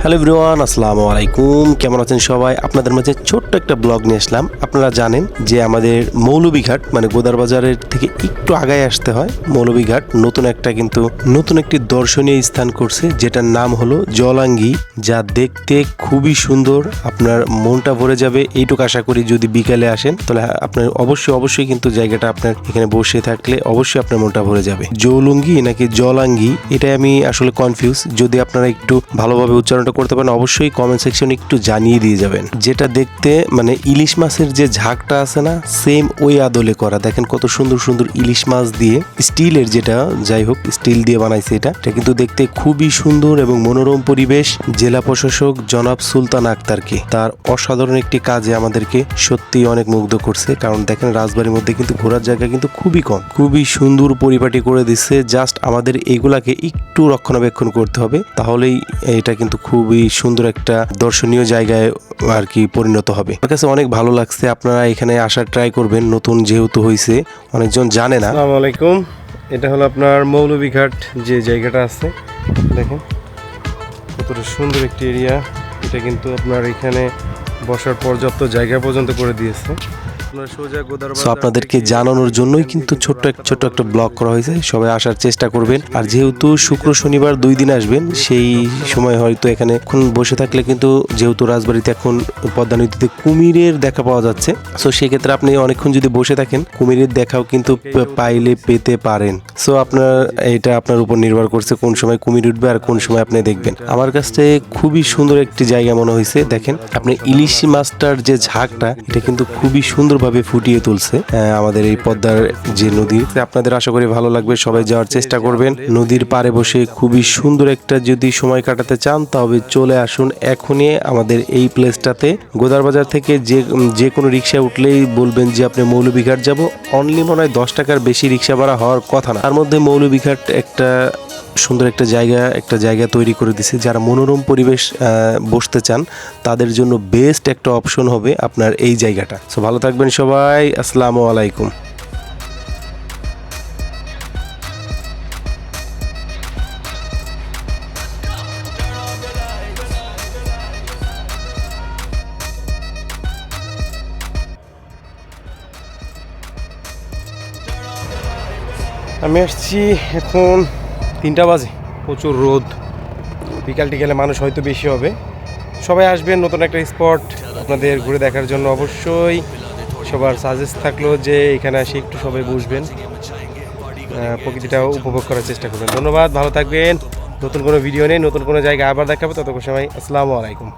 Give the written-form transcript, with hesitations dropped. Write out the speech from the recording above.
Hello everyone, আসসালামু আলাইকুম। কেমন আছেন সবাই? আপনাদের মাঝে ছোট্ট একটা ব্লগ নিয়ে আসলাম। আপনারা জানেন যে আমাদের মৌলভীঘাট মানে গোদারবাজারের থেকে একটু আগায় আসতে হয়। মৌলভীঘাট নতুন একটি দর্শনীয় স্থান করছে, যেটার নাম হলো জলাঙ্গি, যা দেখতে খুবই সুন্দর। আপনার মনটা ভরে যাবে এইটুকু আশা করি। যদি বিকালে আসেন তাহলে আপনার অবশ্যই কিন্তু জায়গাটা আপনার এখানে বসে থাকলে অবশ্যই আপনার মনটা ভরে যাবে। জৌলুঙ্গি নাকি জলাঙ্গি, এটা আমি আসলে কনফিউজ। যদি আপনারা একটু ভালোভাবে উচ্চারণ করতে পারেন অবশ্যই কমেন্ট সেকশনে একটু জানিয়ে দিয়ে যাবেন। যেটা দেখতে মানে ইলিশ মাছের যে ঝাঁকটা আছে না, সেম ওই আদলে করা। দেখেন কত সুন্দর সুন্দর ইলিশ মাছ দিয়ে, স্টিলের, যেটা যাই হোক স্টিল দিয়ে বানাইছে। এটা কিন্তু দেখতে খুবই সুন্দর এবং মনোরম পরিবেশ। জেলা প্রশাসক জনাব সুলতান আক্তারকে তার অসাধারণ একটি কাজে আমাদেরকে সত্যি অনেক মুগ্ধ করছে। কারণ দেখেন রাজবাড়ির মধ্যে কিন্তু ঘোরার জায়গা কিন্তু খুবই কম, খুবই সুন্দর পরিপাটি করে দিচ্ছে। জাস্ট আমাদের এইগুলাকে একটু রক্ষণাবেক্ষণ করতে হবে, তাহলেই এটা কিন্তু খুবই সুন্দর একটা দর্শনীয় জায়গায় আর কি পরিণত হবে। আমার কাছে অনেক ভালো লাগছে। আপনারা এখানে আসার ট্রাই করবেন, নতুন যেহেতু হয়েছে, অনেকজন জানে না। আসসালামু আলাইকুম। এটা হলো আপনার মৌলভীঘাট যে জায়গাটা আছে, দেখেন কতটা সুন্দর একটি এরিয়া। এটা কিন্তু আপনার এখানে বসার পর্যাপ্ত জায়গা পর্যন্ত করে দিয়েছে। আপনাদেরকে জানানোর জন্যই কিন্তু ছোট্ট একটা ব্লগ করা হয়েছে। সবাই আসার চেষ্টা করবেন। আর যেহেতু শুক্র শনিবার 2 দিন আসবেন, সেই সময় হয়তো এখানে এখন বসে থাকলে কিন্তু, যেহেতু রাজবাড়িতে এখন পদ্মা নদীতে কুমিরের দেখা পাওয়া যাচ্ছে, সো সেক্ষেত্রে আপনি অনেকক্ষণ যদি বসে থাকেন কুমিরের দেখাও কিন্তু পেতে পারেন। সো এটা আপনার উপর নির্ভর করছে কোন সময় কুমির উঠবে আর কোন সময় আপনি দেখবেন। আমার কাছে খুবই সুন্দর একটি জায়গা মনে হয়েছে। দেখেন আপনি ইলিশ মাছটার যে ঝাঁকটা, এটা কিন্তু খুবই সুন্দরভাবে ফুটিয়ে তুলছে আমাদের এই পদ্মার যে নদী। আপনাদের আশা করি ভালো লাগবে, সবাই যাওয়ার চেষ্টা করবেন। নদীর পাড়ে বসে খুবই সুন্দর একটা যদি সময় কাটাতে চান, তবে চলে আসুন এখনই আমাদের এই প্লেসটাতে। গোদারবাজার থেকে যে কোনো রিক্সা উঠলেই বলবেন যে আপনি মৌলভীঘাট যাব। অনলি মনে হয় 10 টাকার বেশি রিক্সা ভাড়া হওয়ার কথা না। তার মধ্যে মৌলভীঘাট একটা সুন্দর একটা জায়গা তৈরি করে দিছে। যারা মনোরম পরিবেশ বসতে চান তাদের জন্য বেস্ট একটা অপশন হবে আপনার এই জায়গাটা। সো ভালো থাকবেন সবাই, আসসালামু আলাইকুম। আমি আসছি এখন 3টা বাজে, প্রচুর রোদ। বিকাল টিকালে মানুষ হয়তো বেশি হবে। সবাই আসবেন, নতুন একটা স্পট আপনাদের ঘুরে দেখার জন্য। অবশ্যই সবার সাজেস্ট থাকলো যে এখানে এসে একটু সবাই বসবেন, প্রকৃতিটাও উপভোগ করার চেষ্টা করবেন। ধন্যবাদ, ভালো থাকবেন। নতুন কোনো ভিডিও নেই, নতুন কোনো জায়গায় আবার দেখাবো। ততক্ষণ সময় আসসালামু আলাইকুম।